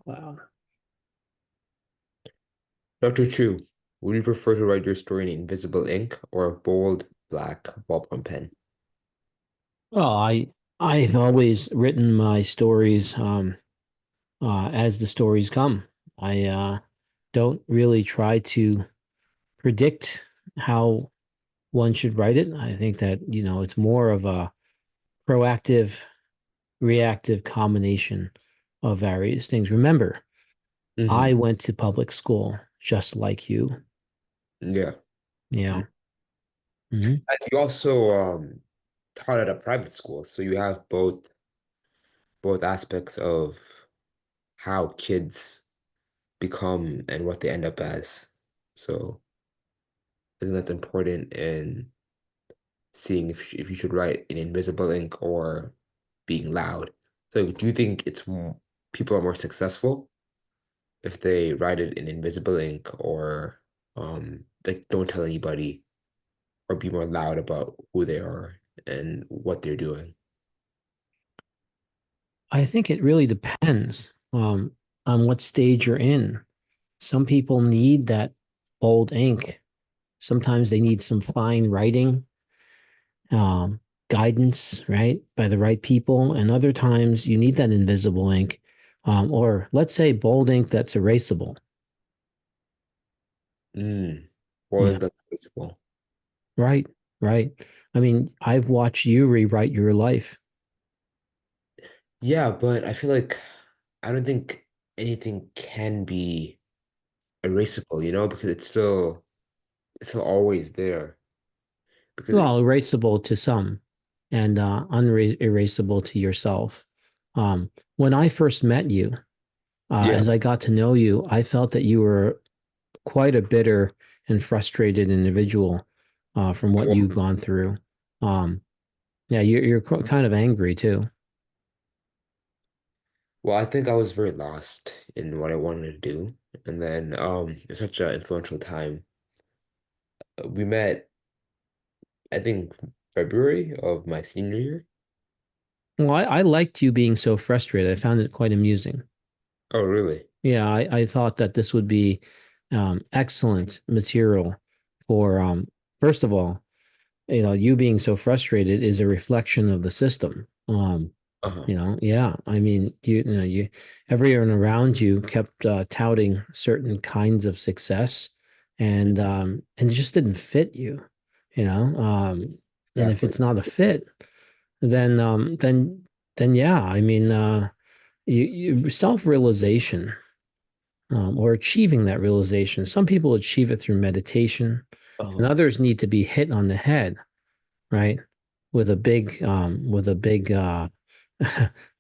Wow. Dr. Chu, would you prefer to write your story in invisible ink or a bold black ballpoint pen? Well, I've always written my stories as the stories come. I don't really try to predict how one should write it. I think that, it's more of a proactive, reactive combination of various things. Remember, I Hmm. went to public school just like you. Yeah. Yeah. Hmm. And you also taught at a private school, so you have both aspects of how kids become and what they end up as. So I think that's important in seeing if you should write in invisible ink or being loud. So do you think people are more successful if they write it in invisible ink or like don't tell anybody or be more loud about who they are and what they're doing? I think it really depends on what stage you're in. Some people need that bold ink. Sometimes they need some fine writing, um, guidance, right, by the right people. And other times you need that invisible ink, or let's say bold ink that's erasable. Mm. Well, I Yeah, think that's visible. right, right. I mean, I've watched you rewrite your life. Yeah, but I feel like I don't think anything can be erasable, because it's still always there. Because Well, erasable to some and unerasable to yourself. When I first met you, yeah, as I got to know you, I felt that you were quite a bitter and frustrated individual from what you've well, gone through. Um, yeah, you're kind of angry too. well, I think I was very lost in what I wanted to do. And then it's such an influential time. We met, I think, February of my senior year. Well, I liked you being so frustrated. I found it quite amusing. Oh, really? Yeah, I thought that this would be excellent material for first of all, you being so frustrated is a reflection of the system. Uh-huh. Yeah, I mean, everyone around you kept touting certain kinds of success, and it just didn't fit you, you know. And if Exactly. it's not a fit, then yeah, I mean, self-realization, or achieving that realization. Some people achieve it through meditation, and Uh-huh. others need to be hit on the head, right? With a big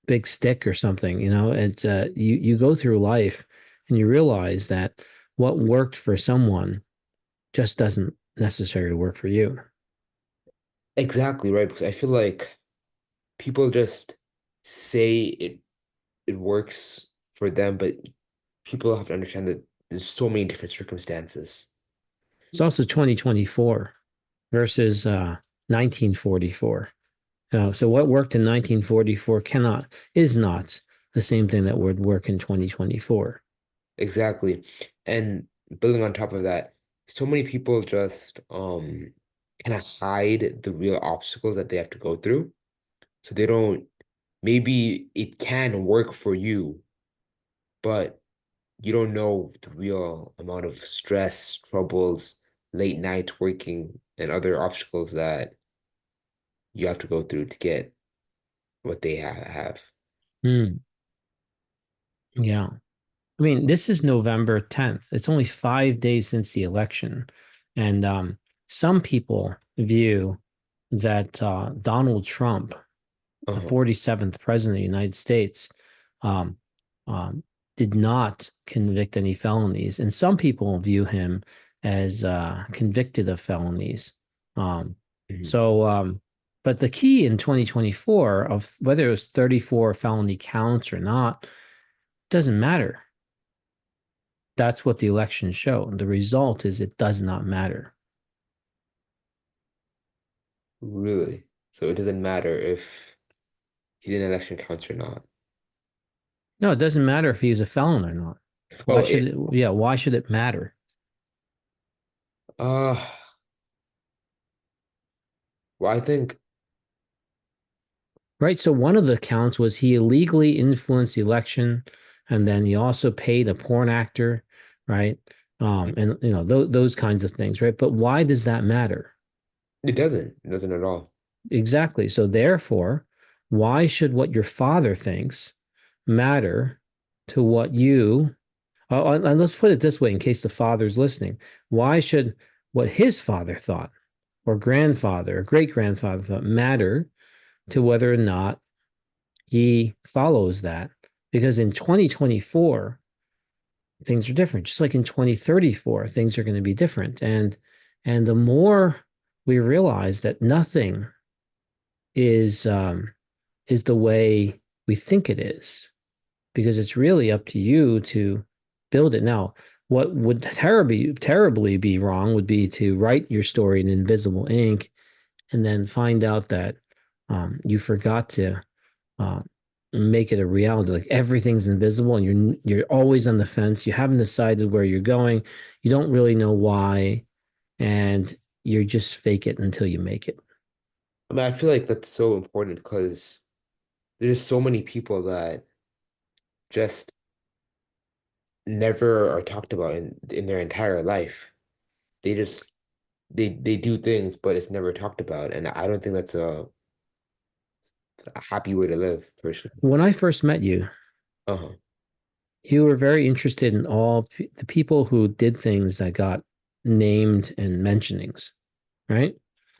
big stick or something, It's you go through life and you realize that what worked for someone just doesn't necessarily work for you. Exactly, right? Because I feel like people just say it works for them, but people have to understand that there's so many different circumstances. It's also 2024 versus 1944. So what worked in 1944 is not the same thing that would work in 2024. Exactly. And building on top of that, so many people just kind of hide the real obstacles that they have to go through. So they don't, maybe it can work for you, but you don't know the real amount of stress, troubles, late night working, and other obstacles that you have to go through to get what they have. Hmm. Yeah. I mean, this is November 10th. It's only 5 days since the election. And some people view that Donald Trump, the Uh-huh. 47th president of the United States, um, um, did not convict any felonies. And some people view him as convicted of felonies. Um, Mhm. so, but the key in 2024 of whether it was 34 felony counts or not doesn't matter. That's what the elections show. The result is it does not matter. Really? So it doesn't matter if he's in election counts or not. No, it doesn't matter if he's a felon or not. Why Well, should it, yeah, why should it matter? uh, well, I think Right. So one of the counts was he illegally influenced the election, and then he also paid a porn actor, right? And those kinds of things, right? But why does that matter? it doesn't. It doesn't at all. Exactly. So therefore, why should what your father thinks matter to what you, and let's put it this way in case the father's listening. Why should what his father thought or grandfather or great grandfather thought matter to whether or not he follows that? Because in 2024, things are different. Just like in 2034, things are going to be different. And the more we realize that nothing is is the way we think it is, because it's really up to you to build it. Now, what would terribly be wrong would be to write your story in invisible ink and then find out that you forgot to uh, make it a reality. Like everything's invisible, and you're always on the fence. You haven't decided where you're going. You don't really know why, and you just fake it until you make it. I mean, I feel like that's so important because there's just so many people that just never are talked about in their entire life. They just they do things, but it's never talked about, and I don't think that's a happy way to live, personally. When I first met you, Uh-huh. you were very interested in the people who did things that got named and mentionings, right?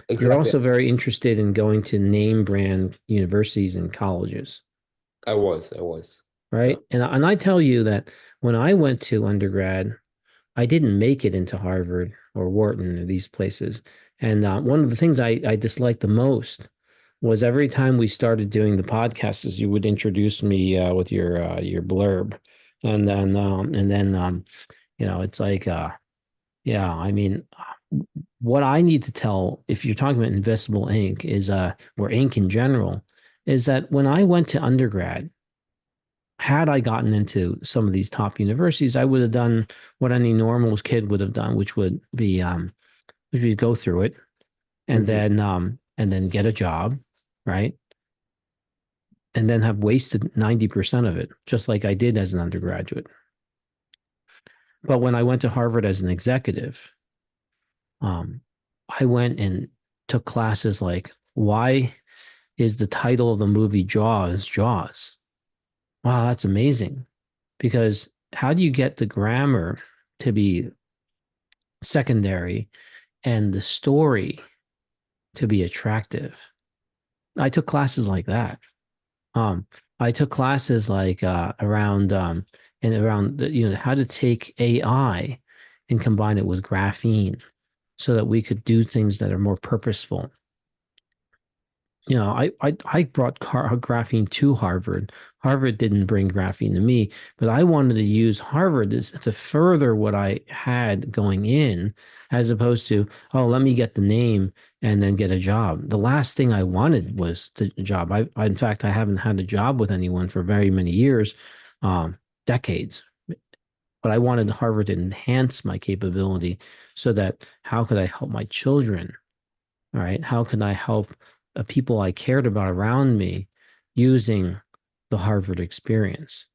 You're Exactly. also very interested in going to name brand universities and colleges, I was. Yeah. right? And I tell you that when I went to undergrad, I didn't make it into Harvard or Wharton or these places. And one of the things I disliked the most was every time we started doing the podcasts, is you would introduce me with your blurb, and then it's like yeah, I mean, what I need to tell, if you're talking about invisible ink, is or ink in general, is that when I went to undergrad, had I gotten into some of these top universities, I would have done what any normal kid would have done, which would go through it Hmm. and then get a job, right? And then have wasted 90% of it, just like I did as an undergraduate. But when I went to Harvard as an executive, um, I went and took classes like, why is the title of the movie Jaws Jaws? Wow, that's amazing. Because how do you get the grammar to be secondary and the story to be attractive? I took classes like that. Um, I took classes like around and around how to take AI and combine it with graphene so that we could do things that are more purposeful. I brought graphene to Harvard. Harvard didn't bring graphene to me, but I wanted to use Harvard to further what I had going in, as opposed to, oh, let me get the name and then get a job. The last thing I wanted was the job. In fact, I haven't had a job with anyone for very many years, um, decades. But I wanted Harvard to enhance my capability so that how could I help my children? All right. How can I help people I cared about around me using the Harvard experience,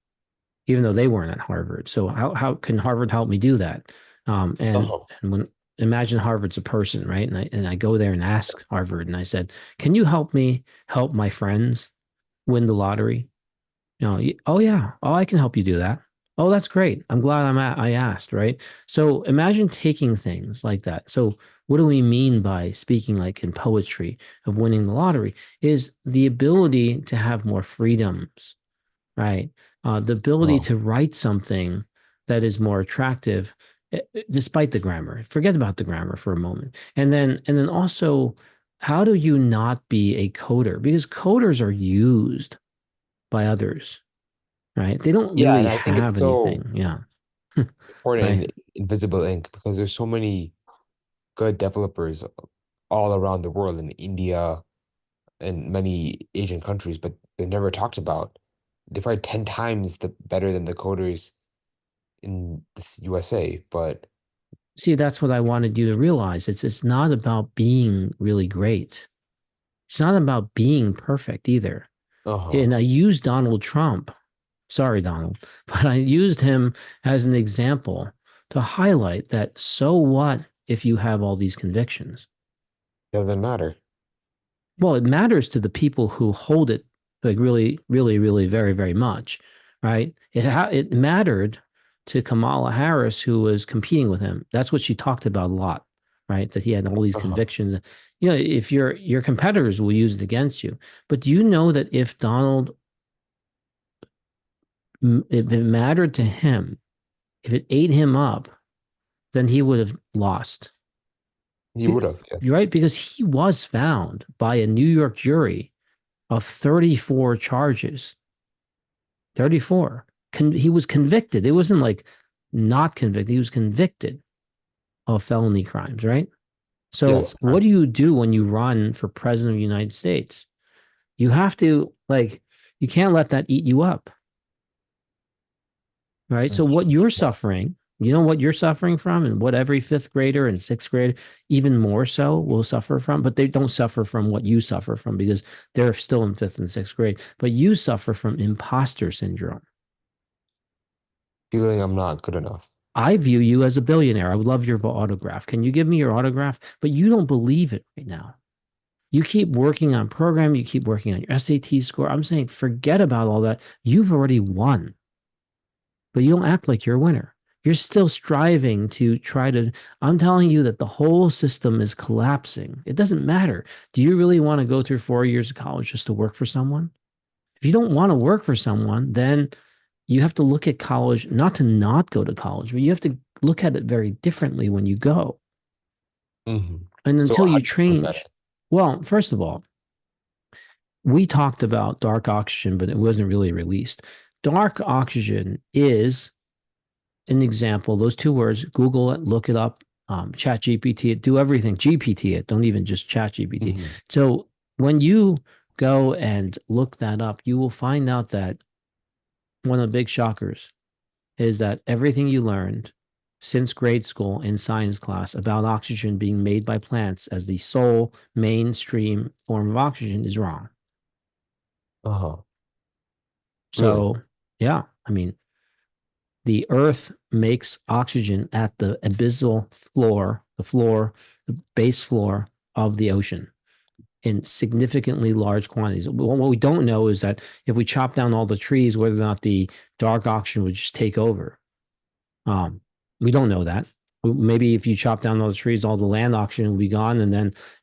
even though they weren't at Harvard? So how can Harvard help me do that? Uh-huh. And when imagine Harvard's a person, right? And I go there and ask Harvard, and I said, "Can you help me help my friends win the lottery?" Oh yeah, oh I can help you do that. Oh, that's great. I'm glad I asked, right? So imagine taking things like that. So what do we mean by speaking like in poetry of winning the lottery is the ability to have more freedoms, right? The ability Oh. to write something that is more attractive, despite the grammar. Forget about the grammar for a moment. And then also, how do you not be a coder? Because coders are used by others, right? They don't Yeah, and really I think it's have so anything. Yeah. important Right. in Invisible Ink because there's so many good developers all around the world in India and many Asian countries, but they're never talked about. they're probably 10 times the better than the coders in the USA, but See, that's what I wanted you to realize. It's not about being really great. It's not about being perfect either. uh-huh. And I used Donald Trump. Sorry, Donald, but I used him as an example to highlight that so what if you have all these convictions? Doesn't matter. Well, it matters to the people who hold it like really, really, really very, very much, right? It mattered to Kamala Harris, who was competing with him. That's what she talked about a lot, right? That he had all these Uh-huh. convictions. You know, if your competitors will use it against you. But do you know that if Donald, if it mattered to him, if it ate him up, then he would have lost. He would have, You're yes. right, because he was found by a New York jury of 34 charges. 34. He was convicted. It wasn't like not convicted. He was convicted of felony crimes, right? So Yes, what correct. do you do when you run for president of the United States? You have to like you can't let that eat you up, right? So what you're Yeah. suffering, you know what you're suffering from and what every fifth grader and sixth grader even more so will suffer from, but they don't suffer from what you suffer from because they're still in fifth and sixth grade, but you suffer from imposter syndrome. Feeling I'm not good enough. I view you as a billionaire. I would love your autograph. Can you give me your autograph? But you don't believe it right now. You keep working on program, you keep working on your SAT score. I'm saying forget about all that. You've already won, but you don't act like you're a winner. You're still striving to try to. I'm telling you that the whole system is collapsing. It doesn't matter. Do you really want to go through 4 years of college just to work for someone? If you don't want to work for someone, then you have to look at college, not to not go to college, but you have to look at it very differently when you go. Hmm. And So until how you do you look at change, it? well, first of all, we talked about dark oxygen, but it wasn't really released. Dark oxygen is an example. Those two words, Google it, look it up, chat GPT it, do everything, GPT it, don't even just chat GPT. Hmm. So when you go and look that up, you will find out that one of the big shockers is that everything you learned since grade school in science class about oxygen being made by plants as the sole mainstream form of oxygen is wrong. Uh-huh. Really? So, yeah, I mean, the earth makes oxygen at the abyssal floor, the base floor of the ocean in significantly large quantities. What we don't know is that if we chop down all the trees, whether or not the dark oxygen would just take over. Um, we don't know that. Maybe if you chop down all the trees, all the land oxygen will be gone, and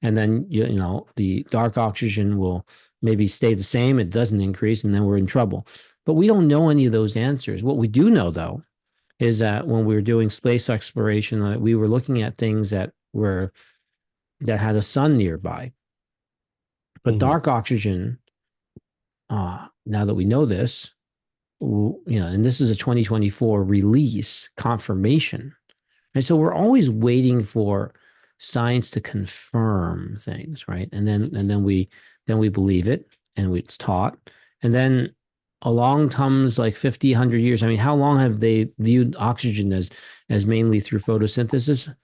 then you know the dark oxygen will maybe stay the same. It doesn't increase, and then we're in trouble. But we don't know any of those answers. What we do know, though, is that when we were doing space exploration, we were looking at things that had a sun nearby. But Hmm. dark oxygen, now that we know this, and this is a 2024 release confirmation. And so we're always waiting for science to confirm things, right? And then we believe it and it's taught. And then along comes like 50, 100 years. I mean, how long have they viewed oxygen as mainly through photosynthesis?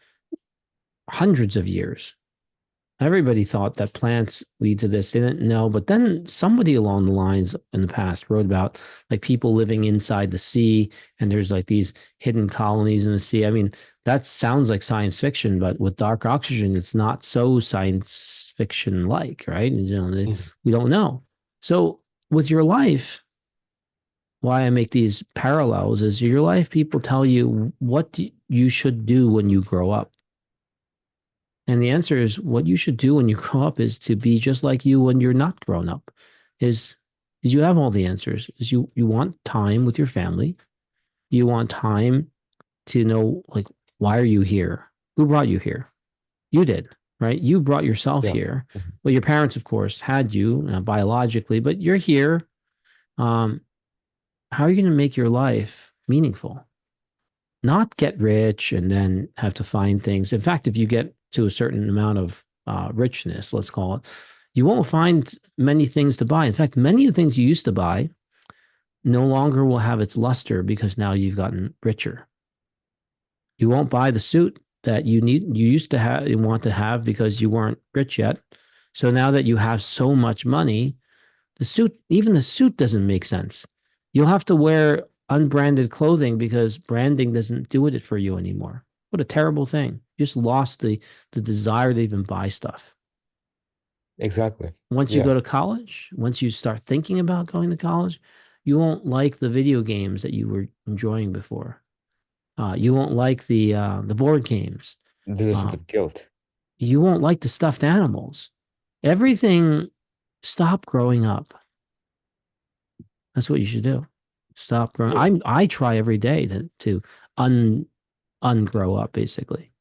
Hundreds of years. Everybody thought that plants lead to this. They didn't know. But then somebody along the lines in the past wrote about like people living inside the sea, and there's like these hidden colonies in the sea. I mean, that sounds like science fiction, but with dark oxygen, it's not so science fiction like, right? And, Hmm. we don't know. So with your life, why I make these parallels is your life, people tell you what you should do when you grow up. And the answer is what you should do when you grow up is to be just like you when you're not grown up. Is is you have all the answers. Is you want time with your family. You want time to know like why are you here? Who brought you here? You did, right? You brought yourself Yeah. here. Mhm. Well, your parents, of course, had you biologically, but you're here. Um, how are you going to make your life meaningful? Not get rich and then have to find things. In fact, if you get to a certain amount of richness, let's call it, you won't find many things to buy. In fact, many of the things you used to buy no longer will have its luster because now you've gotten richer. You won't buy the suit that you used to have, you want to have because you weren't rich yet. So now that you have so much money, even the suit doesn't make sense. You'll have to wear unbranded clothing because branding doesn't do it for you anymore. What a terrible thing. You just lost the desire to even buy stuff. Exactly. Once you Yeah. go to college, once you start thinking about going to college, you won't like the video games that you were enjoying before. You won't like the board games. There's a sense Um, of guilt. you won't like the stuffed animals. Everything. Stop growing up. That's what you should do. Stop growing. Yeah. I try every day to un ungrow up, basically.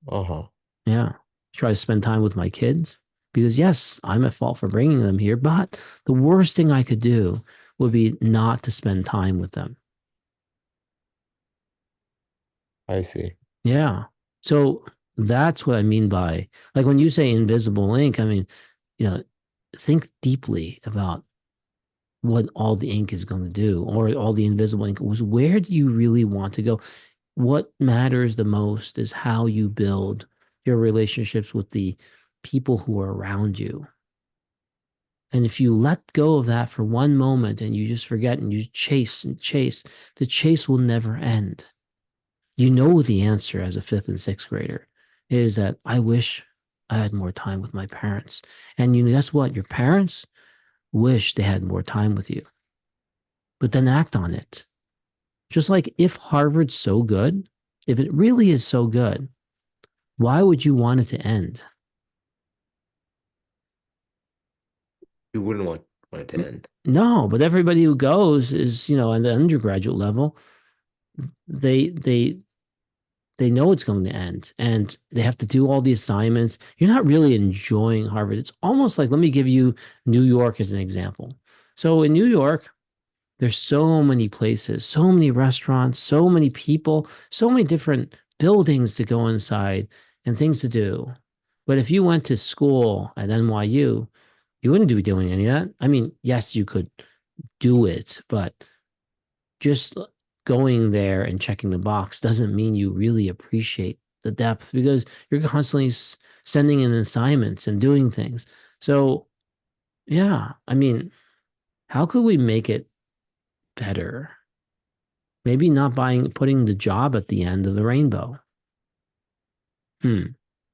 Uh-huh. Yeah. Try to spend time with my kids because yes, I'm at fault for bringing them here, but the worst thing I could do would be not to spend time with them. I see. Yeah. So that's what I mean by like when you say invisible ink, I mean, you know, think deeply about what all the ink is going to do or all the invisible ink was. Where do you really want to go? What matters the most is how you build your relationships with the people who are around you. And if you let go of that for one moment and you just forget and you chase and chase, the chase will never end. You know the answer as a fifth and sixth grader is that I wish I had more time with my parents. And guess what? Your parents wish they had more time with you, but then act on it. Just like if Harvard's so good, if it really is so good, why would you want it to end? You wouldn't want it to end. No, but everybody who goes is, at the undergraduate level, they they they know it's going to end and they have to do all the assignments. You're not really enjoying Harvard. It's almost like, let me give you New York as an example. So in New York, there's so many places, so many restaurants, so many people, so many different buildings to go inside and things to do. But if you went to school at NYU, you wouldn't be doing any of that. I mean, yes, you could do it, but just going there and checking the box doesn't mean you really appreciate the depth because you're constantly sending in assignments and doing things. So, yeah, I mean, how could we make it better? Maybe not putting the job at the end of the rainbow. Hmm.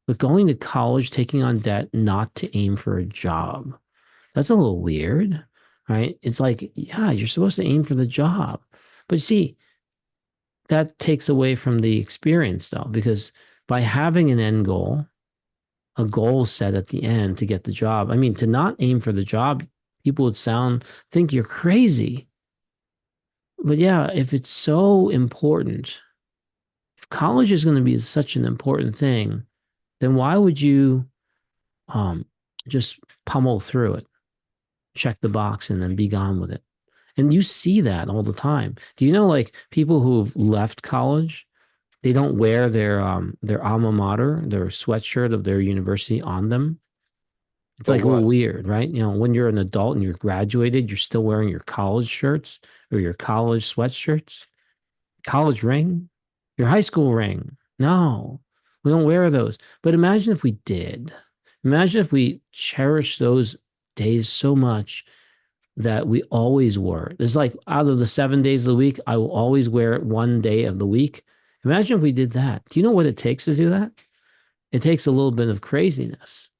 But going to college, taking on debt, not to aim for a job. That's a little weird, right? It's like, yeah, you're supposed to aim for the job. But you see, that takes away from the experience though, because by having an end goal, a goal set at the end to get the job, I mean, to not aim for the job, people would think you're crazy. But yeah, if it's so important, if college is going to be such an important thing, then why would you um just pummel through it, check the box, and then be gone with it? And you see that all the time. Do you know like people who've left college, they don't wear their alma mater, their sweatshirt of their university on them? It's So like a little what? weird, right? When you're an adult and you're graduated, you're still wearing your college shirts or your college sweatshirts, college ring, your high school ring. No, we don't wear those. But imagine if we did. Imagine if we cherished those days so much that we always wore it. It's like out of the 7 days of the week, I will always wear it one day of the week. Imagine if we did that. Do you know what it takes to do that? It takes a little bit of craziness,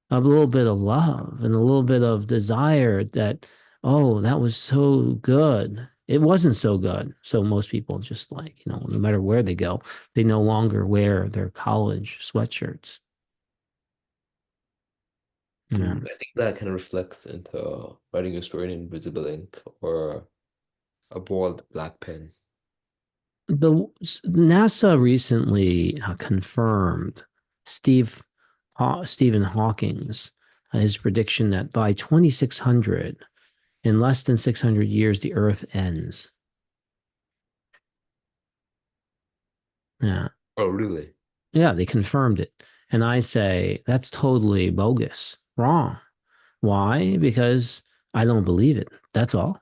a little bit of love, and a little bit of desire that, oh, that was so good. It wasn't so good. So most people just like, no matter where they go, they no longer wear their college sweatshirts. Yeah. I think that kind of reflects into writing a story in invisible ink or a bold black pen. The NASA recently confirmed Stephen Hawking's his prediction that by 2600, in less than 600 years, the Earth ends. Yeah, Oh, really? yeah, they confirmed it, and I say that's totally bogus, wrong. Why? Because I don't believe it. That's all.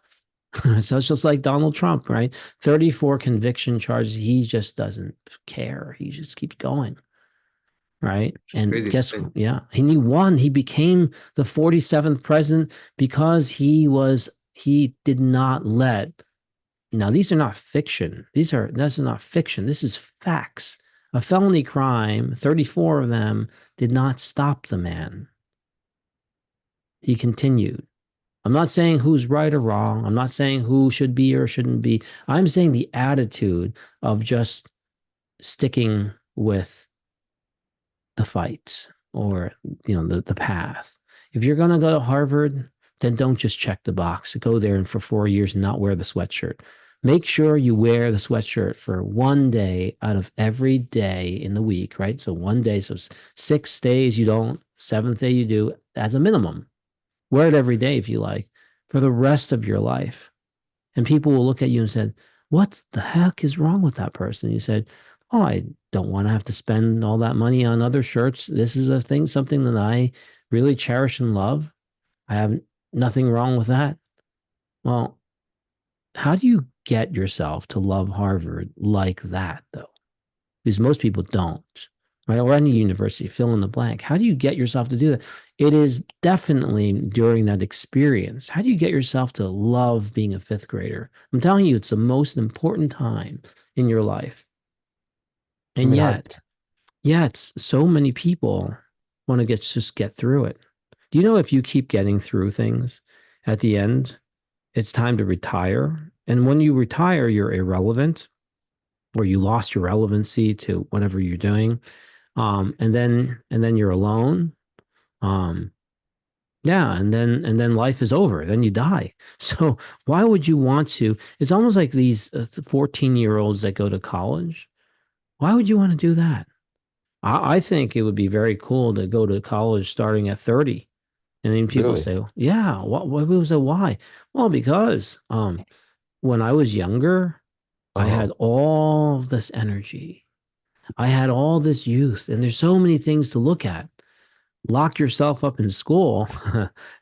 So it's just like Donald Trump, right? 34 conviction charges. He just doesn't care. He just keeps going, right? And Crazy to guess, think. yeah, and he won. He became the 47th president because he did not let, now these are not fiction. That's not fiction. This is facts. A felony crime, 34 of them did not stop the man. He continued. I'm not saying who's right or wrong. I'm not saying who should be or shouldn't be. I'm saying the attitude of just sticking with the fight, or the path. If you're going to go to Harvard, then don't just check the box. Go there and for 4 years and not wear the sweatshirt. Make sure you wear the sweatshirt for one day out of every day in the week, right? So one day, so 6 days you don't, seventh day you do, as a minimum. Wear it every day if you like, for the rest of your life. And people will look at you and say, "What the heck is wrong with that person?" You said, "Oh, I don't want to have to spend all that money on other shirts. This is something that I really cherish and love. I have nothing wrong with that." Well, how do you get yourself to love Harvard like that, though? Because most people don't, right? Or any university, fill in the blank. How do you get yourself to do that? It is definitely during that experience. How do you get yourself to love being a fifth grader? I'm telling you, it's the most important time in your life. I And mean, how yet, so many people want to just get through it. Do you know if you keep getting through things at the end, it's time to retire? And when you retire, you're irrelevant, or you lost your relevancy to whatever you're doing. And then you're alone. Um, yeah, and then life is over. Then you die. So why would you want to? It's almost like these 14-year-olds that go to college. Why would you want to do that? I think it would be very cool to go to college starting at 30. And then people really? say, yeah, what was it? Why? Well, because when I was younger, I Uh-huh. had all this energy. I had all this youth, and there's so many things to look at. Lock yourself up in school,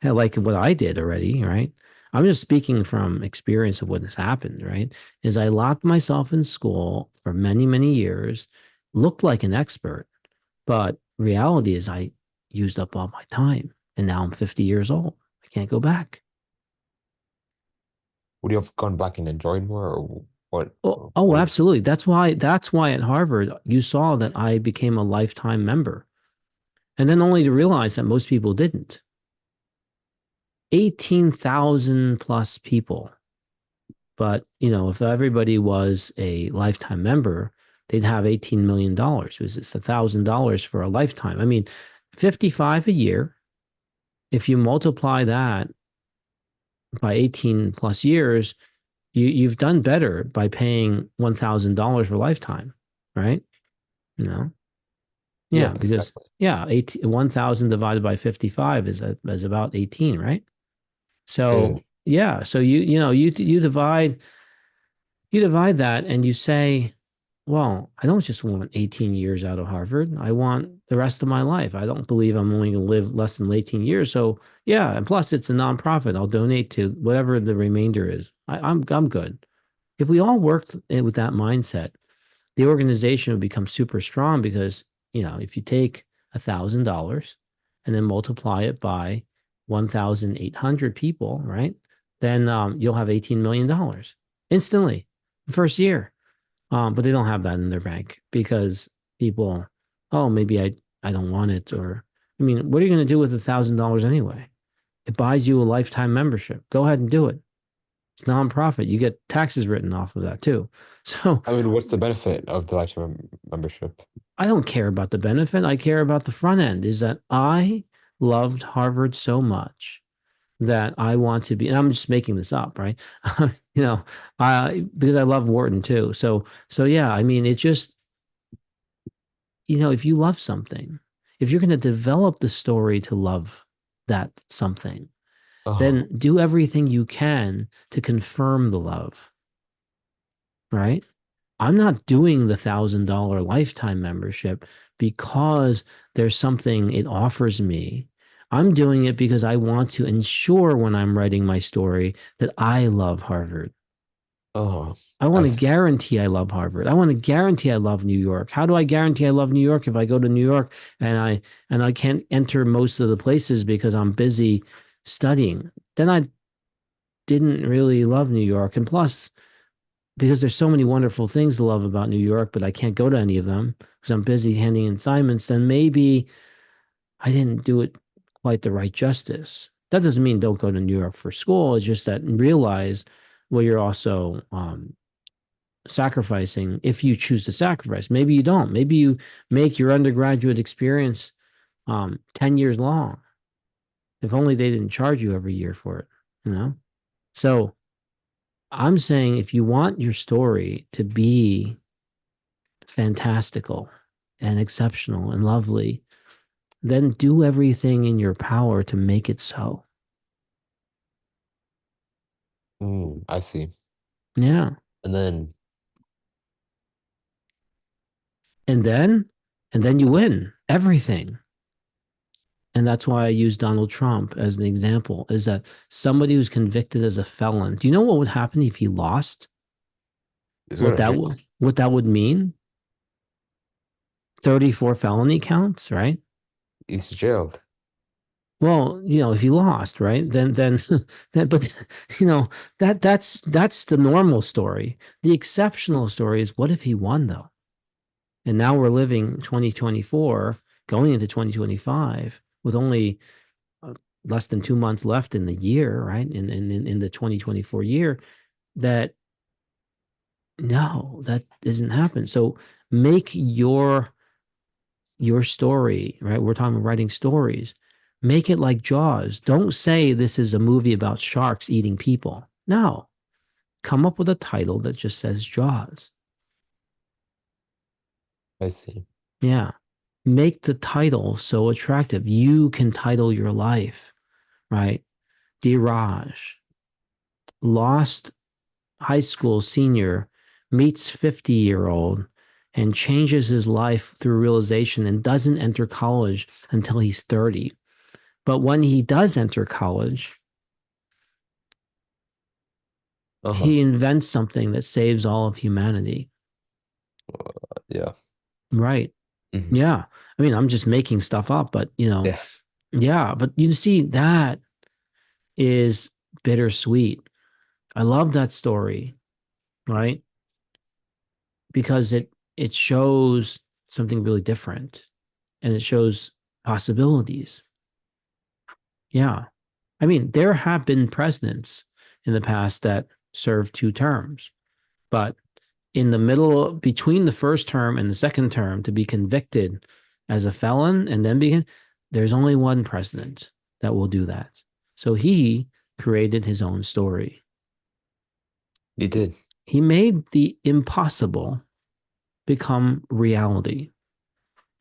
like what I did already, right? I'm just speaking from experience of what has happened, right? Is I locked myself in school for many, many years, looked like an expert, but reality is I used up all my time, and now I'm 50 years old. I can't go back. Would you have gone back and enjoyed more, or what? Oh, What is? absolutely. That's why at Harvard you saw that I became a lifetime member. And then only to realize that most people didn't. 18,000 plus people. But, if everybody was a lifetime member, they'd have $18 million. It's $1,000 for a lifetime. I mean, 55 a year. If you multiply that by 18 plus years, you've done better by paying $1,000 for lifetime, right? You know? Yeah, Yeah, because exactly. yeah, 1,000 divided by 55 is about 18, right? It So is. yeah, so you divide that and you say, well, I don't just want 18 years out of Harvard. I want the rest of my life. I don't believe I'm only going to live less than 18 years. So yeah, and plus it's a nonprofit. I'll donate to whatever the remainder is. I'm good. If we all worked with that mindset, the organization would become super strong because, if you take $1,000 and then multiply it by 1,800 people, right? Then you'll have $18 million instantly the first year. But they don't have that in their bank because people, oh, maybe I don't want it. Or, I mean, what are you going to do with $1,000 anyway? It buys you a lifetime membership. Go ahead and do it. It's nonprofit. You get taxes written off of that too. So I mean, what's the benefit of the lifetime membership? I don't care about the benefit. I care about the front end, is that I loved Harvard so much that I want to be, and I'm just making this up, right? You know, because I love Wharton too. So yeah, I mean, it's just, if you love something, if you're going to develop the story to love that something, Uh-huh. then do everything you can to confirm the love, right? I'm not doing the $1,000 lifetime membership because there's something it offers me. I'm doing it because I want to ensure when I'm writing my story that I love Harvard. Oh, I want I to see. guarantee I love Harvard. I want to guarantee I love New York. How do I guarantee I love New York if I go to New York and I can't enter most of the places because I'm busy studying? Then I didn't really love New York. And plus, because there's so many wonderful things to love about New York, but I can't go to any of them because I'm busy handing in assignments, then maybe I didn't do it quite the right justice. That doesn't mean don't go to New York for school. It's just that realize what you're also sacrificing if you choose to sacrifice. Maybe you don't. Maybe you make your undergraduate experience 10 years long. If only they didn't charge you every year for it, you know? So I'm saying if you want your story to be fantastical and exceptional and lovely, then do everything in your power to make it so. I see. Yeah. And then, And then, and then you win everything. And that's why I use Donald Trump as an example, is that somebody who's convicted as a felon. Do you know what would happen if he lost? he's going to jail. What that would mean? 34 felony counts, right? He's jailed. Well, if he lost, right? But that's the normal story. The exceptional story is what if he won though? And now we're living 2024, going into 2025 with only uh, less than 2 months left in the year, right? In the 2024 year, that no, that doesn't happen. So make your story, right? We're talking about writing stories. Make it like Jaws. Don't say this is a movie about sharks eating people. No, come up with a title that just says Jaws. I see. Yeah. Make the title so attractive. You can title your life, right? Diraj, lost high school senior, meets 50-year-old and changes his life through realization and doesn't enter college until he's 30. But when he does enter college, Uh-huh. he invents something that saves all of humanity. Yeah. Right. Hmm. Yeah. I mean, I'm just making stuff up, but Yeah. yeah, but you see, that is bittersweet. I love that story, right? Because it shows something really different and it shows possibilities. Yeah. I mean, there have been presidents in the past that served 2 terms, but in the middle between the first term and the second term to be convicted as a felon and then begin, there's only one president that will do that. So he created his own story. He did. He made the impossible become reality.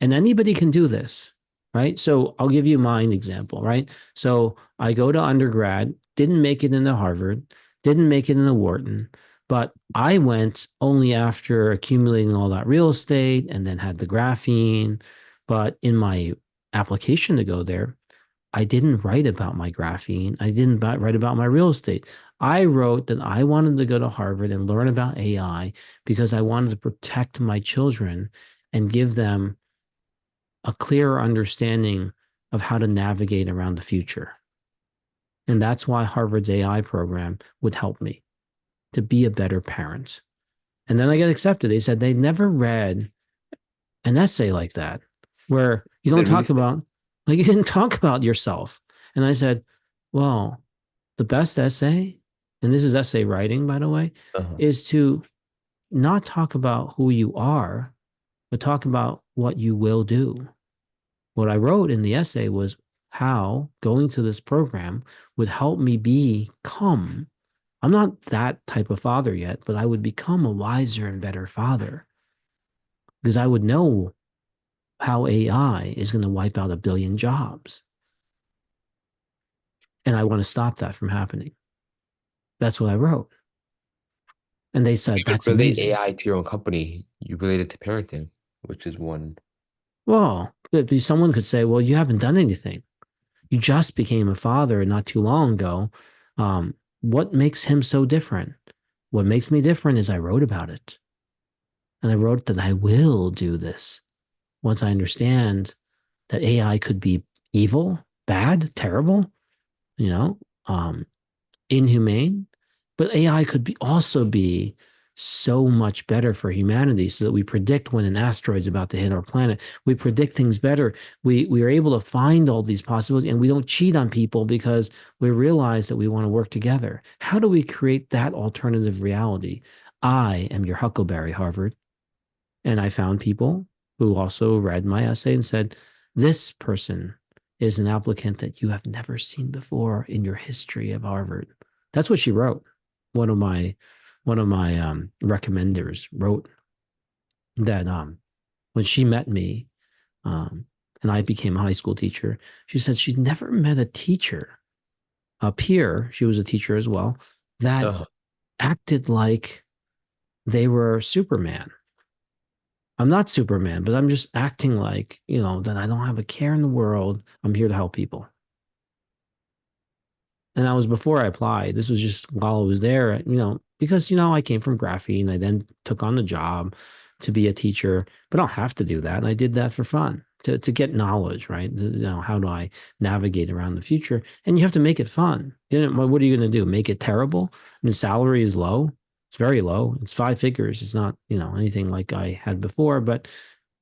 And anybody can do this, right? So I'll give you my example, right? So I go to undergrad, didn't make it into Harvard, didn't make it into Wharton, but I went only after accumulating all that real estate and then had the graphene. But in my application to go there, I didn't write about my graphene. I didn't write about my real estate. I wrote that I wanted to go to Harvard and learn about AI because I wanted to protect my children and give them a clearer understanding of how to navigate around the future. And that's why Harvard's AI program would help me to be a better parent. And then I get accepted. They said they never read an essay like that where you don't Did talk really? about, like, you didn't talk about yourself. And I said, well, the best essay, and this is essay writing, by the way, Uh-huh. is to not talk about who you are, but talk about what you will do. What I wrote in the essay was how going to this program would help me become, I'm not that type of father yet, but I would become a wiser and better father because I would know how AI is going to wipe out 1 billion jobs. And I want to stop that from happening. That's what I wrote. And they You said, could that's relate amazing. AI to your own company. You relate it to parenting, which is one. Well, someone could say, well, you haven't done anything. You just became a father not too long ago. What makes him so different? What makes me different is I wrote about it. And I wrote that I will do this once I understand that AI could be evil, bad, terrible, you know, um, inhumane, but AI could be also be so much better for humanity so that we predict when an asteroid's about to hit our planet. We predict things better. We are able to find all these possibilities and we don't cheat on people because we realize that we want to work together. How do we create that alternative reality? I am your Huckleberry, Harvard. And I found people who also read my essay and said, this person is an applicant that you have never seen before in your history of Harvard. That's what she wrote. One of my recommenders wrote that when she met me um, and I became a high school teacher, she said she'd never met a teacher, a peer, she was a teacher as well, that Uh-huh. acted like they were Superman. I'm not Superman, but I'm just acting like, that I don't have a care in the world. I'm here to help people. And that was before I applied. This was just while I was there, because, I came from graphene. I then took on the job to be a teacher, but I don't have to do that. And I did that for fun to get knowledge, right? How do I navigate around the future? And you have to make it fun. What are you going to do? Make it terrible? I mean, salary is low. It's very low. It's five figures. It's not, anything like I had before, but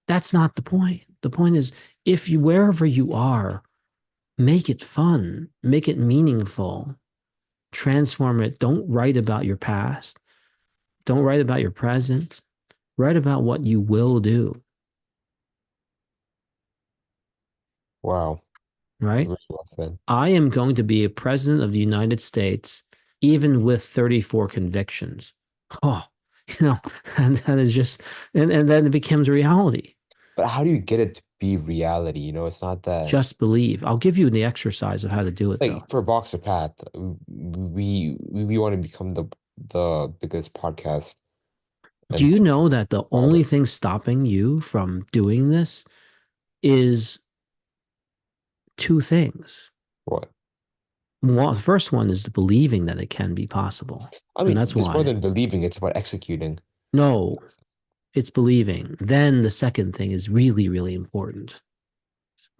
that's not the point. The point is if you, wherever you are, make it fun, make it meaningful, transform it. Don't write about your past. Don't write about your present. Write about what you will do, Wow. right? Very well said. I am going to be a president of the United States, even with 34 convictions. Oh, and that is just, and then it becomes reality. But how do you get it to be reality? It's not that Just believe. I'll give you the exercise of how to do it, though. like for Boxer Path, we want to become the biggest podcast Do and you social know that the about only it. thing stopping you from doing this is two things? What? One, the first one is the believing that it can be possible. I And mean, that's there's more why. than believing, it's about executing. No, it's believing. Then the second thing is really, really important.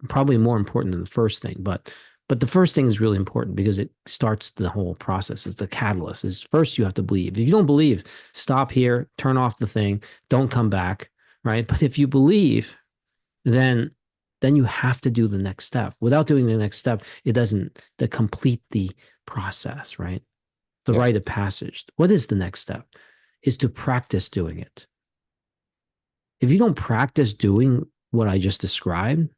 Probably more important than the first thing, but the first thing is really important because it starts the whole process. It's the catalyst. Is first you have to believe. If you don't believe, stop here, turn off the thing, don't come back, right? But if you believe, then you have to do the next step. Without doing the next step, it doesn't to complete the process, right? The Yeah. rite of passage. What is the next step? Is to practice doing it. If you don't practice doing what I just described,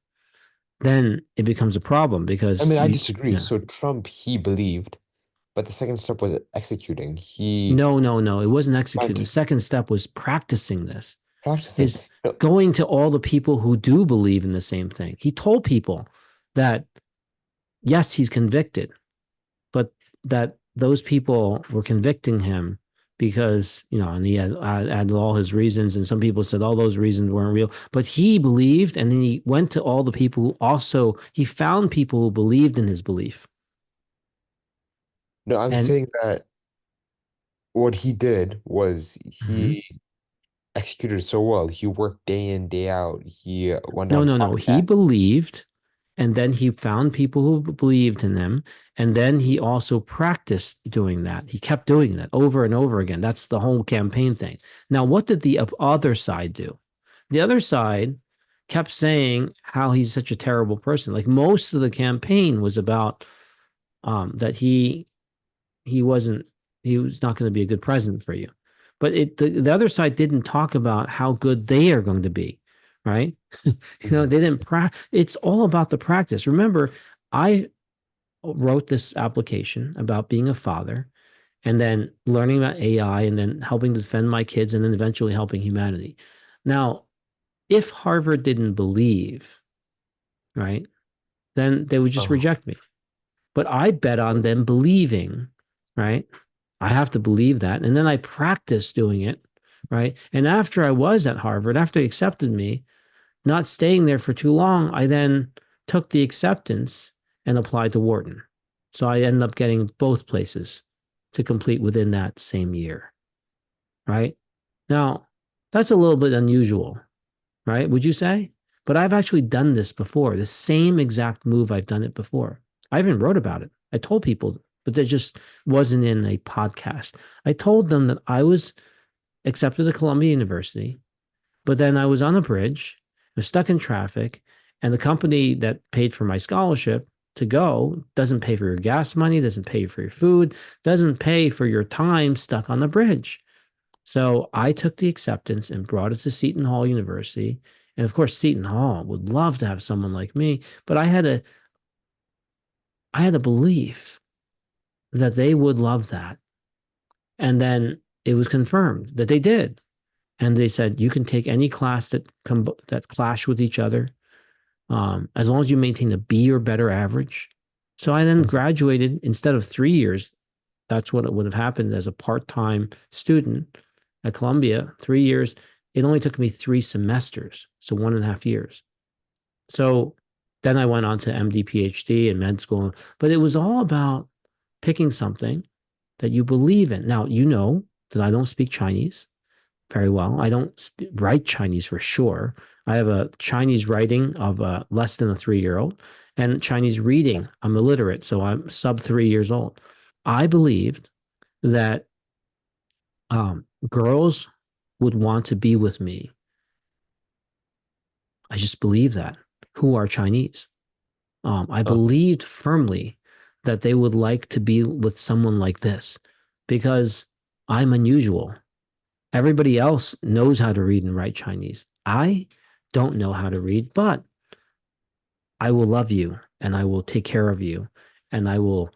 then it becomes a problem I because mean, I disagree. yeah. So Trump, he believed, but the second step was executing. He No, no, no. It wasn't executing. The finally second step was practicing this, practicing. is No, going to all the people who do believe in the same thing. He told people that, yes, he's convicted, but that those people were convicting him because, and he had all his reasons. And some people said all those reasons weren't real, but he believed. And then he went to all the people who also, he found people who believed in his belief. no, I'm And saying that what he did was Mhm. he executed so well. He worked day in, day out. He went No, on no, no. He podcasts. believed, and then he found people who believed in him, and then he also practiced doing that. He kept doing that over and over again. That's the whole campaign thing. Now, what did the other side do? The other side kept saying how he's such a terrible person. Like most of the campaign was about that he wasn't he was not going to be a good president for you. But the other side didn't talk about how good they are going to be, right? Mhm. They didn't it's all about the practice. Remember, I wrote this application about being a father and then learning about AI and then helping to defend my kids and then eventually helping humanity. Now, if Harvard didn't believe, right, then they would just Oh, reject me. But I bet on them believing, right? I have to believe that. And then I practiced doing it, right? And after I was at Harvard, after they accepted me, not staying there for too long, I then took the acceptance and applied to Wharton. So I ended up getting both places to complete within that same year, right? Now, that's a little bit unusual, right? Would you say? But I've actually done this before, the same exact move. I've done it before. I even wrote about it. I told people, but it just wasn't in a podcast. I told them that I was accepted to Columbia University, but then I was on a bridge, was stuck in traffic, and the company that paid for my scholarship to go doesn't pay for your gas money, doesn't pay for your food, doesn't pay for your time stuck on the bridge. So I took the acceptance and brought it to Seton Hall University. And of course, Seton Hall would love to have someone like me, but I had a belief that they would love that. And then it was confirmed that they did. And they said you can take any class that clash with each other, as long as you maintain a B or better average. So I then Mhm. graduated instead of 3 years. That's what it would have happened as a part-time student at Columbia. 3 years. It only took me 3 semesters, so 1.5 years. So then I went on to MD, PhD, and med school. But it was all about picking something that you believe in. Now, you know that I don't speak Chinese very well. I don't write Chinese for sure. I have a Chinese writing of less than a 3 year old, and Chinese reading. I'm illiterate, so I'm sub 3 years old. I believed that girls would want to be with me. I just believe that. Who are Chinese? I Uh, believed firmly that they would like to be with someone like this because I'm unusual. Everybody else knows how to read and write Chinese. I don't know how to read, but I will love you and I will take care of you and I will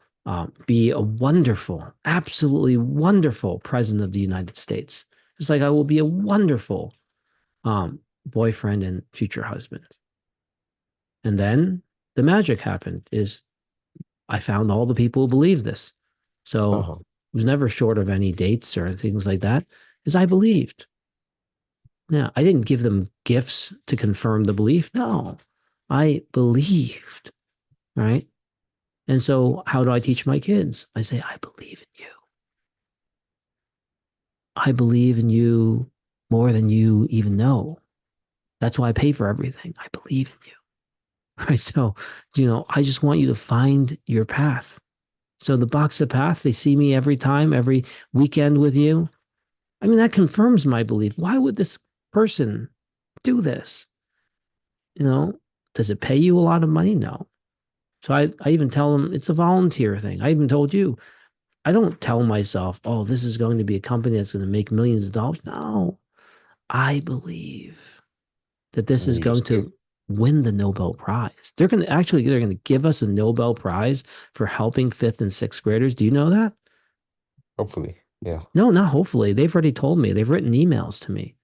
be a wonderful, absolutely wonderful president of the United States. It's like I will be a wonderful boyfriend and future husband. And then the magic happened is I found all the people who believe this. So uh-huh. it was never short of any dates or things like that, is I believed. Now, I didn't give them gifts to confirm the belief. No, I believed, right? And so, how do I teach my kids? I say, I believe in you. I believe in you more than you even know. That's why I pay for everything. I believe in you. Right. So, I just want you to find your path. So, the box of path, they see me every time, every weekend with you. I mean, that confirms my belief. Why would this person do this? You know, does it pay you a lot of money? No. So I even tell them it's a volunteer thing. I even told you, I don't tell myself, oh, this is going to be a company that's going to make millions of dollars. No, I believe that this And then is you going just do. to win the Nobel Prize. They're going to give us a Nobel Prize for helping fifth and sixth graders. Do you know that? Hopefully. Yeah. No, not hopefully. They've already told me. They've written emails to me.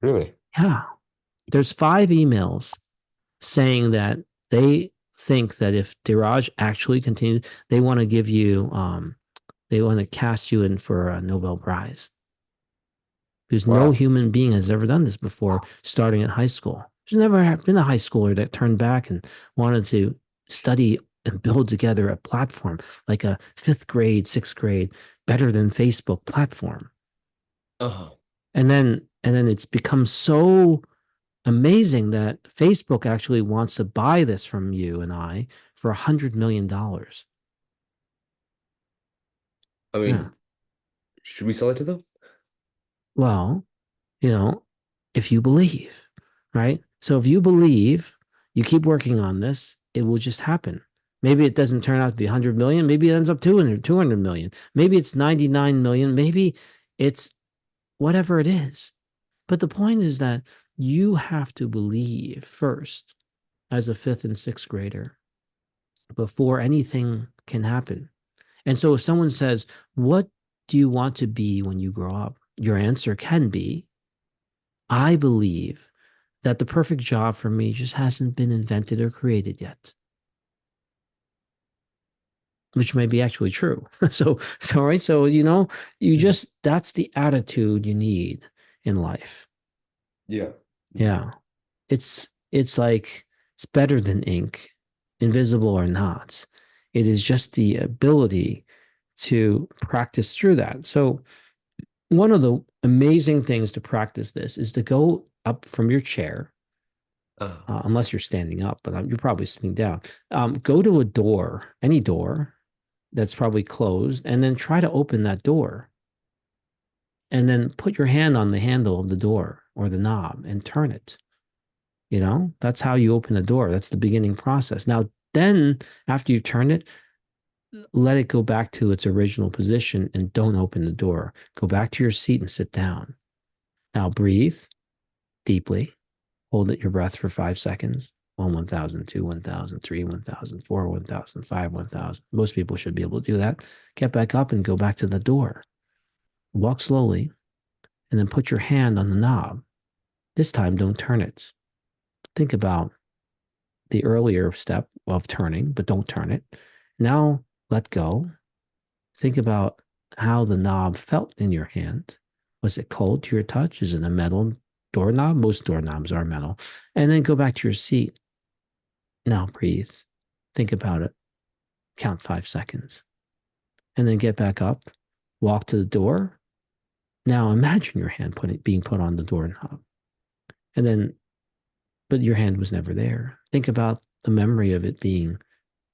Really? Yeah. There's 5 emails saying that they think that if Diraj actually continues, they want to give you they want to cast you in for a Nobel Prize because no Wow. human being has ever done this before, starting at high school. There's never been a high schooler that turned back and wanted to study and build together a platform like a fifth grade, sixth grade, better than Facebook platform. Uh-huh. And then it's become so amazing that Facebook actually wants to buy this from you and I for $100 million. I Yeah. mean, should we sell it to them? Well, you know, if you believe, right? So if you believe, you keep working on this, it will just happen. Maybe it doesn't turn out to be 100 million. Maybe it ends up 200 million. Maybe it's 99 million. Maybe it's whatever it is. But the point is that you have to believe first as a fifth and sixth grader before anything can happen. And so if someone says, what do you want to be when you grow up? Your answer can be, I believe that the perfect job for me just hasn't been invented or created yet, which may be actually true. So right. So, you Mhm. just, that's the attitude you need in life. Yeah. Mhm. Yeah. It's like, it's better than ink. invisible or not. It is just the ability to practice through that. So, one of the amazing things to practice this is to go up from your chair, Uh, unless you're standing up, but you're probably sitting down. Go to a door, any door that's probably closed, and then try to open that door. And then put your hand on the handle of the door or the knob and turn it. That's how you open the door. That's the beginning process. Now, then after you turn it, let it go back to its original position and don't open the door. Go back to your seat and sit down. Now breathe deeply. Hold it your breath for 5 seconds. 1, 1,000, 2, 1,000, 3, 1,000, 4, 1,000, 5, 1,000. Most people should be able to do that. Get back up and go back to the door. Walk slowly and then put your hand on the knob. This time, don't turn it. Think about the earlier step of turning, but don't turn it. Now let go. Think about how the knob felt in your hand. Was it cold to your touch? Is it a metal doorknob? Most doorknobs are metal. And then go back to your seat. Now breathe. Think about it. Count 5 seconds. And then get back up. Walk to the door. Now imagine your hand being put on the doorknob. And then, but your hand was never there. Think about the memory of it being,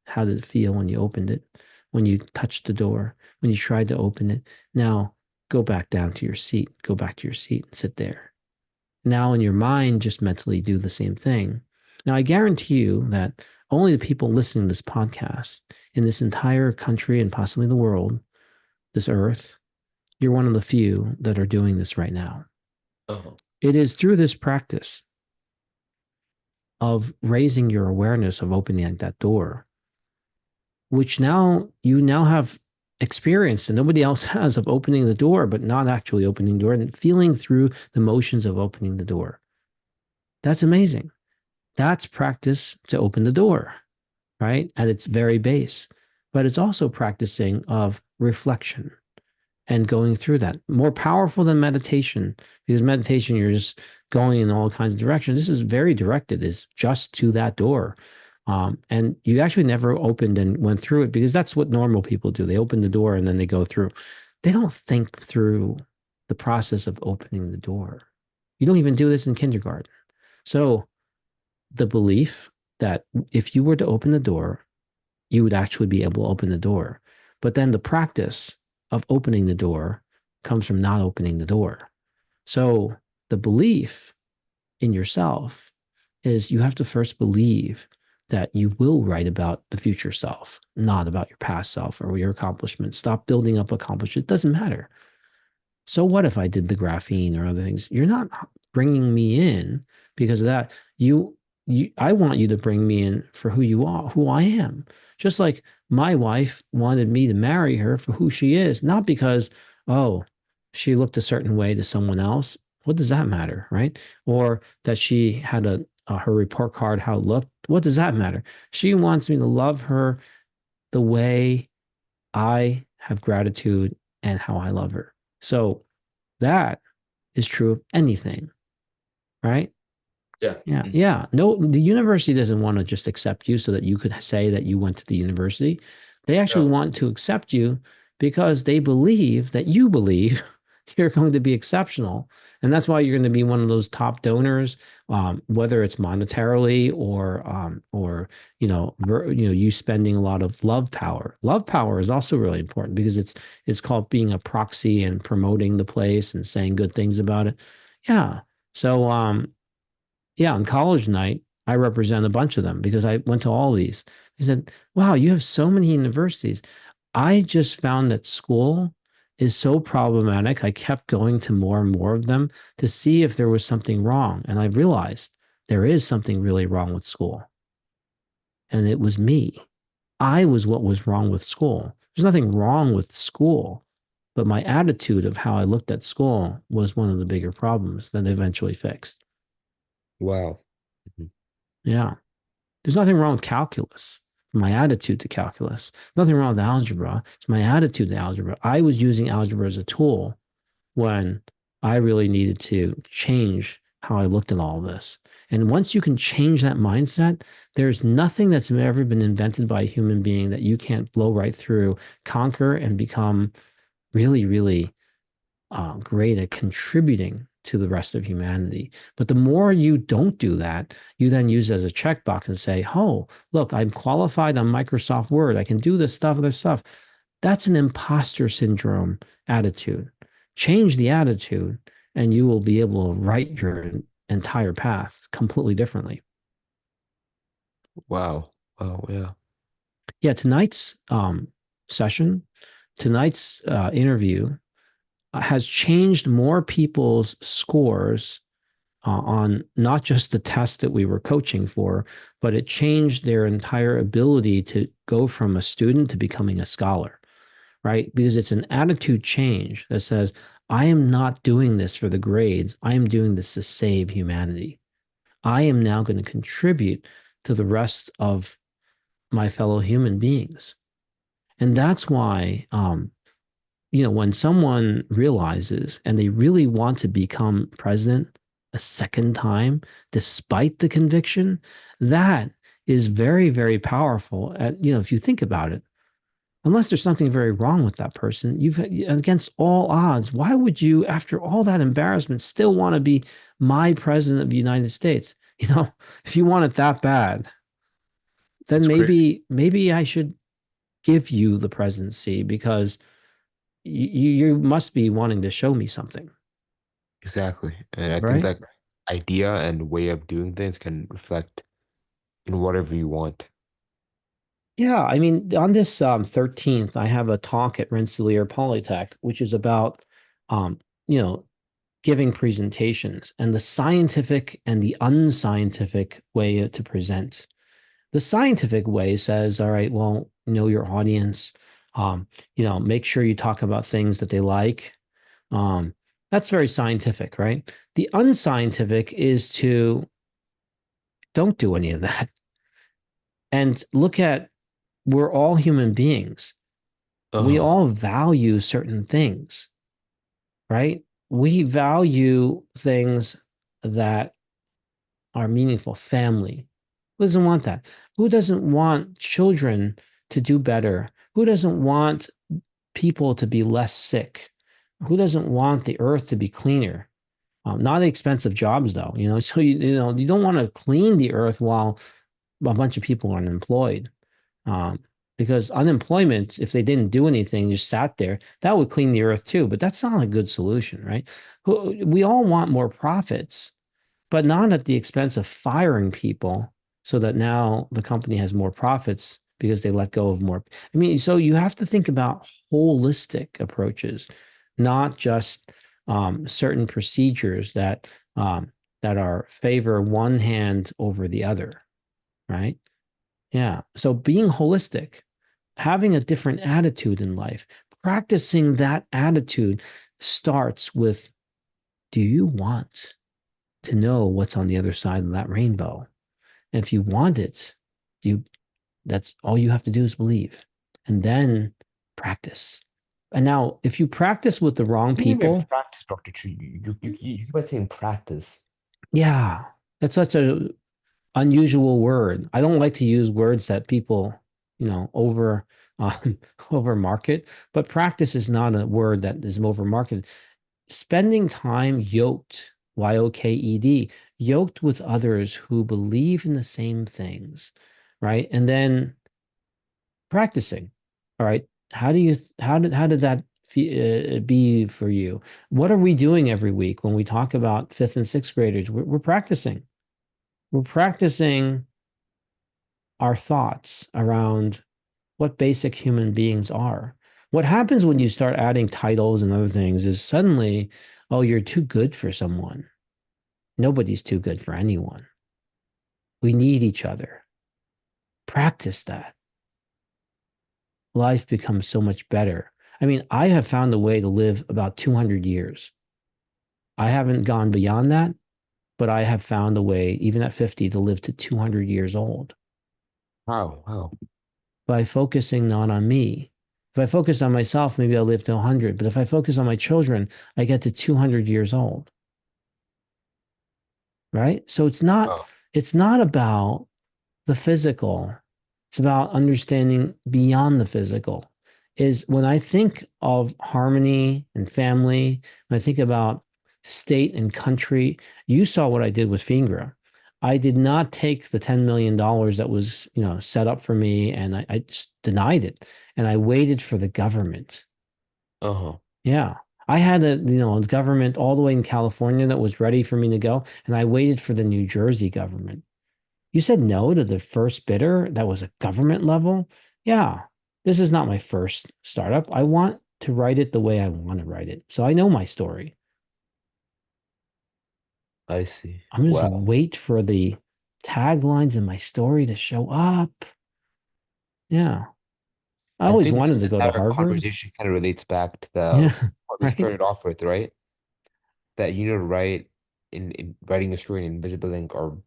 how did it feel when you opened it, when you touched the door, when you tried to open it? Now go back down to your seat, go back to your seat and sit there. Now in your mind, just mentally do the same thing. Now I guarantee you that only the people listening to this podcast in this entire country and possibly the world, this earth, you're one of the few that are doing this right now. uh, It is through this practice of raising your awareness of opening that door, which now you now have experience and nobody else has, of opening the door, but not actually opening the door and feeling through the motions of opening the door. That's amazing. That's practice to open the door, right? At its very base. But it's also practicing of reflection and going through that. More powerful than meditation, because meditation, you're just going in all kinds of directions. This is very directed, is just to that door. And you actually never opened and went through it, because that's what normal people do. They open the door and then they go through. They don't think through the process of opening the door. You don't even do this in kindergarten. So the belief that if you were to open the door, you would actually be able to open the door. But then the practice of opening the door comes from not opening the door. So the belief in yourself is, you have to first believe that you will write about the future self, not about your past self or your accomplishments. Stop building up accomplishments. It doesn't matter. So what if I did the graphene or other things? You're not bringing me in because of that. I want you to bring me in for who you are, who I am. Just like my wife wanted me to marry her for who she is, not because, oh, she looked a certain way to someone else. What does that matter, right? Or that she had her report card, how it looked. What does that matter? She wants me to love her the way I have gratitude and how I love her. So that is true of anything, right? yeah. Yeah, yeah. No, the university doesn't want to just accept you so that you could say that you went to the university. They actually No. want to accept you because they believe that you believe you're going to be exceptional. And that's why you're going to be one of those top donors, whether it's monetarily or you spending a lot of love power. Love power is also really important because it's called being a proxy and promoting the place and saying good things about it. Yeah. So yeah, on college night, I represent a bunch of them because I went to all these. He said, wow, you have so many universities. I just found that school is so problematic. I kept going to more and more of them to see if there was something wrong. And I realized there is something really wrong with school. And it was me. I was what was wrong with school. There's nothing wrong with school, but my attitude of how I looked at school was one of the bigger problems that I eventually fixed. Wow. Mhm. Yeah. There's nothing wrong with calculus. My attitude to calculus. Nothing wrong with algebra. It's my attitude to algebra. I was using algebra as a tool when I really needed to change how I looked at all this. And once you can change that mindset, there's nothing that's ever been invented by a human being that you can't blow right through, conquer, and become really, really great at contributing to the rest of humanity. But the more you don't do that, you then use it as a checkbox and say, oh, look, I'm qualified on Microsoft Word. I can do this stuff, other stuff. That's an imposter syndrome attitude. Change the attitude, and you will be able to write your entire path completely differently. Wow. Oh, yeah. Yeah, tonight's session, tonight's interview has changed more people's scores on not just the test that we were coaching for, but it changed their entire ability to go from a student to becoming a scholar, right? Because it's an attitude change that says, I am not doing this for the grades. I am doing this to save humanity. I am now going to contribute to the rest of my fellow human beings. And that's why when someone realizes and they really want to become president a second time, despite the conviction, that is very, very powerful. If you think about it, unless there's something very wrong with that person, you've against all odds, why would you, after all that embarrassment, still want to be my president of the United States? If you want it that bad, then It's crazy. maybe I should give you the presidency because you must be wanting to show me something, Exactly. And I think right? that idea and way of doing things can reflect in whatever you want. Yeah, I mean, on this 13th, I have a talk at Rensselaer Polytech, which is about, um, you know, giving presentations and the scientific and the unscientific way to present. The scientific way says, all right, well, know your audience, make sure you talk about things that they like. Um, that's very scientific, right? The unscientific is to don't do any of that and look at we're all human beings. We Uh-huh. all value certain things, right? We value things that are meaningful. Family. Who doesn't want that? Who doesn't want children to do better? Who doesn't want people to be less sick? Who doesn't want the earth to be cleaner? Not expensive jobs, though. So you don't want to clean the earth while a bunch of people are unemployed. Um, because unemployment, if they didn't do anything, just sat there, that would clean the earth too. But that's not a good solution, right? We all want more profits, but not at the expense of firing people so that now the company has more profits because they let go of more. I mean, so you have to think about holistic approaches, not just certain procedures that are favor one hand over the other, right? Yeah. So being holistic, having a different attitude in life, practicing that attitude starts with, do you want to know what's on the other side of that rainbow? And if you want it, you that's all you have to do is believe and then practice. And now if you practice with the wrong What do you mean people, practice, Dr. Chu? You keep on saying practice. yeah, that's such a unusual word. I don't like to use words that people, over market, but practice is not a word that is over marketed. Spending time yoked, Y-O-K-E-D, yoked with others who believe in the same things, right? And then practicing. All right. How did that be for you? What are we doing every week when we talk about fifth and sixth graders? We're practicing. We're practicing our thoughts around what basic human beings are. What happens when you start adding titles and other things is suddenly, oh, you're too good for someone. Nobody's too good for anyone. We need each other. Practice that. Life becomes so much better. I mean, I have found a way to live about 200 years. I haven't gone beyond that, but I have found a way, even at 50, to live to 200 years old How? How? by focusing not on me. If I focus on myself, maybe I'll live to 100. But if I focus on my children, I get to 200 years old. right? So Oh, it's not about the physical. It's about understanding beyond the physical. Is when I think of harmony and family, when I think about state and country, you saw what I did with Fingra. I did not take the $10 million that was, set up for me, and I just denied it. And I waited for the government. uh-huh. Yeah. I had a government all the way in California that was ready for me to go, and I waited for the New Jersey government. You said no to the first bidder that was a government level? Yeah. This is not my first startup. I want to write it the way I want to write it. So I know my story. I see. I'm just Wow. wait for the taglines in my story to show up. Yeah. I I always think this wanted to go to entire Harvard. conversation kind of relates back to the Yeah. what we Right. started off with, right? That you need to write in writing a story in invisible ink or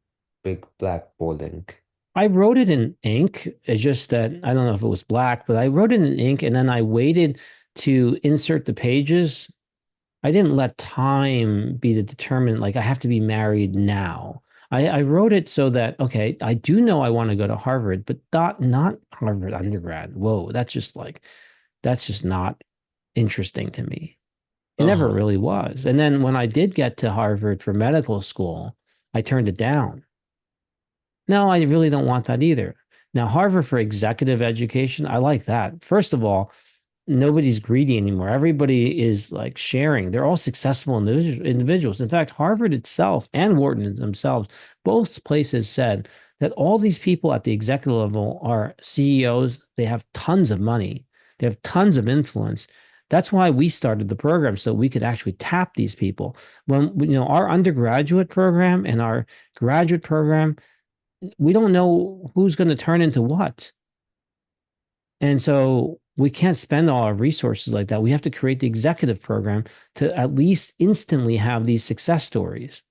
big black bold ink. I wrote it in ink. It's just that I don't know if it was black, but I wrote it in ink and then I waited to insert the pages. I didn't let time be the determinant, like I have to be married now. I wrote it so that, okay, I do know I want to go to Harvard, but not Harvard undergrad. Whoa, that's just not interesting to me. It never Uh-huh. really was. And then when I did get to Harvard for medical school, I turned it down. No, I really don't want that either. Now, Harvard for executive education, I like that. First of all, nobody's greedy anymore. Everybody is like sharing. They're all successful individuals. In fact, Harvard itself and Wharton themselves, both places said that all these people at the executive level are CEOs. They have tons of money, they have tons of influence. That's why we started the program so we could actually tap these people. When our undergraduate program and our graduate program, we don't know who's going to turn into what. And so we can't spend all our resources like that. We have to create the executive program to at least instantly have these success stories.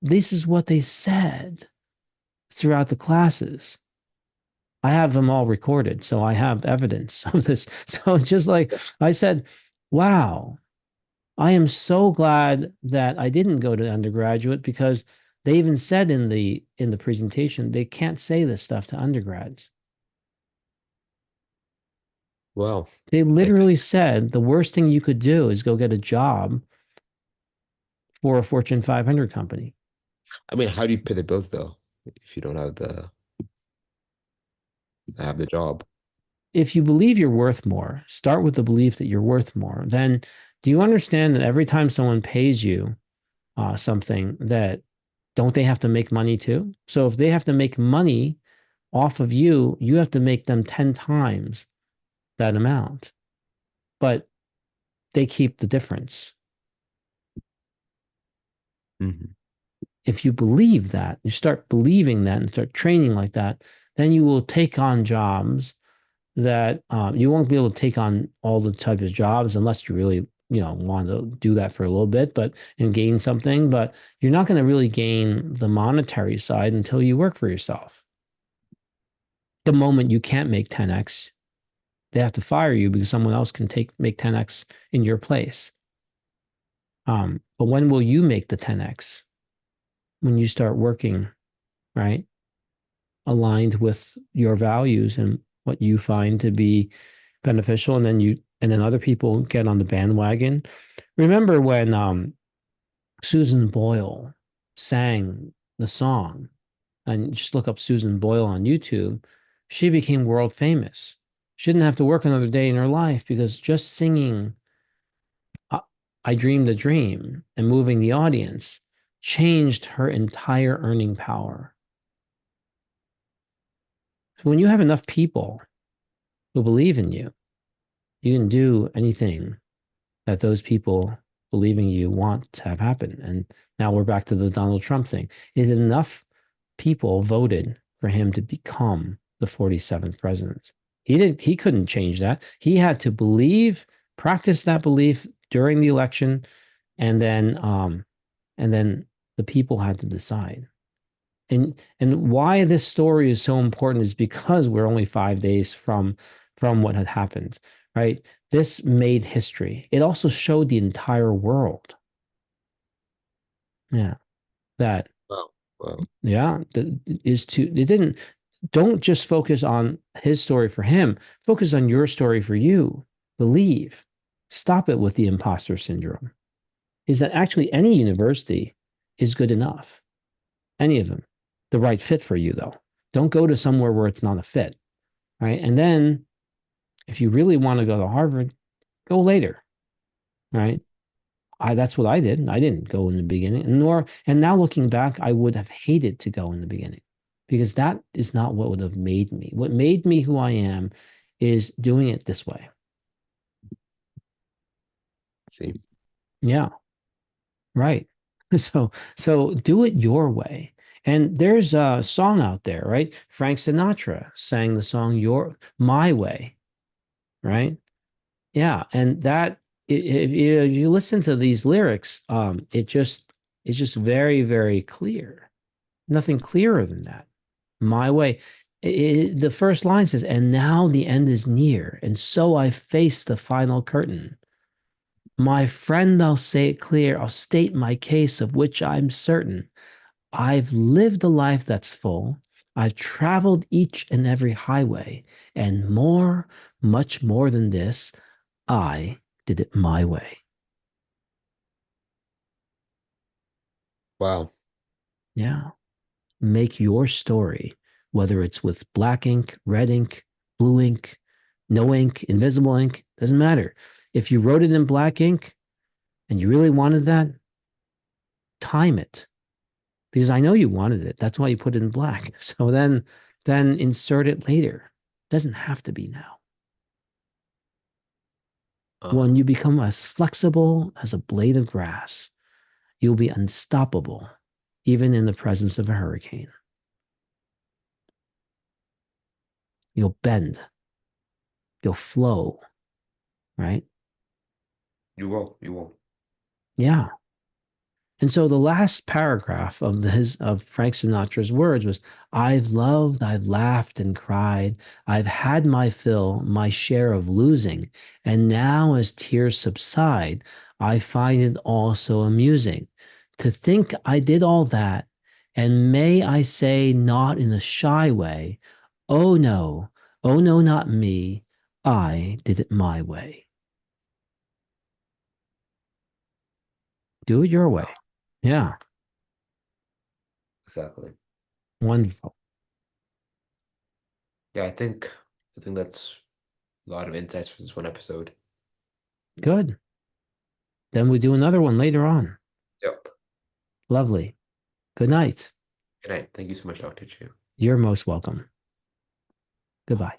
This is what they said throughout the classes. I have them all recorded, so I have evidence of this. So it's just like I said, wow, I am so glad that I didn't go to undergraduate because they even said in the presentation they can't say this stuff to undergrads. Well, They I literally said the worst thing you could do is go get a job for a Fortune 500 company. I mean, how do you pay the bills though if you don't have the job? If you believe you're worth more, start with the belief that you're worth more. Then do you understand that every time someone pays you something, that don't they have to make money too? So if they have to make money off of you, you have to make them 10 times that amount, but they keep the difference. Hmm. If you believe that, you start believing that and start training like that, then you will take on jobs that you won't be able to take on all the types of jobs unless you really, want to do that for a little bit, but and gain something. But you're not going to really gain the monetary side until you work for yourself. The moment you can't make 10x, they have to fire you because someone else can make 10x in your place. But when will you make the 10x? When you start working, right? Aligned with your values and what you find to be beneficial, and then other people get on the bandwagon. Remember when Susan Boyle sang the song, and just look up Susan Boyle on YouTube, she became world famous. She didn't have to work another day in her life because just singing uh, I Dreamed a Dream and moving the audience changed her entire earning power. So when you have enough people who believe in you, you can do anything that those people believing you want to have happen. And now we're back to the Donald Trump thing. Is it enough people voted for him to become the 47th president? He couldn't change that. He had to believe, practice that belief during the election, and then the people had to decide. And why this story is so important is because we're only 5 days from what had happened, right? This made history. It also showed the entire world. Yeah. that, Wow. Wow. yeah, that is to, it didn't, don't just focus on his story for him, focus on your story for you. Believe. Stop it with the imposter syndrome. Is that actually any university is good enough? Any of them. The right fit for you, though. Don't go to somewhere where it's not a fit, right? And then if you really want to go to Harvard, go later, right? That's what I did. I didn't go in the beginning, nor and now looking back, I would have hated to go in the beginning because that is not what would have made me. What made me who I am is doing it this way. See. Yeah, right. So do it your way. And there's a song out there, right? Frank Sinatra sang the song Your My Way, right? Yeah, and that if you listen to these lyrics, it's just very, very clear. Nothing clearer than that. My way. The first line says, "And now the end is near, and so I face the final curtain. My friend, I'll say it clear. I'll state my case of which I'm certain. I've lived a life that's full. I've traveled each and every highway, and more, much more than this, I did it my way." Wow. Yeah. Make your story, whether it's with black ink, red ink, blue ink, no ink, invisible ink, doesn't matter. If you wrote it in black ink and you really wanted that, time it because I know you wanted it. That's why you put it in black. So then insert it later. Doesn't have to be now. When Uh-huh. you become as flexible as a blade of grass, you'll be unstoppable, even in the presence of a hurricane. You'll bend, you'll flow, right? You will. You will. Yeah. And so the last paragraph of his of Frank Sinatra's words was, "I've loved, I've laughed and cried. I've had my fill, my share of losing. And now as tears subside, I find it all so amusing to think I did all that. And may I say, not in a shy way, oh, oh no, not me. I did it my way." Do it your way. Yeah. Exactly. Wonderful. Yeah, I think that's a lot of insights for this one episode. Good. Then we do another one later on. Yep. Lovely. Good night. Good night. Thank you so much, Dr. Chu. You're most welcome. Goodbye.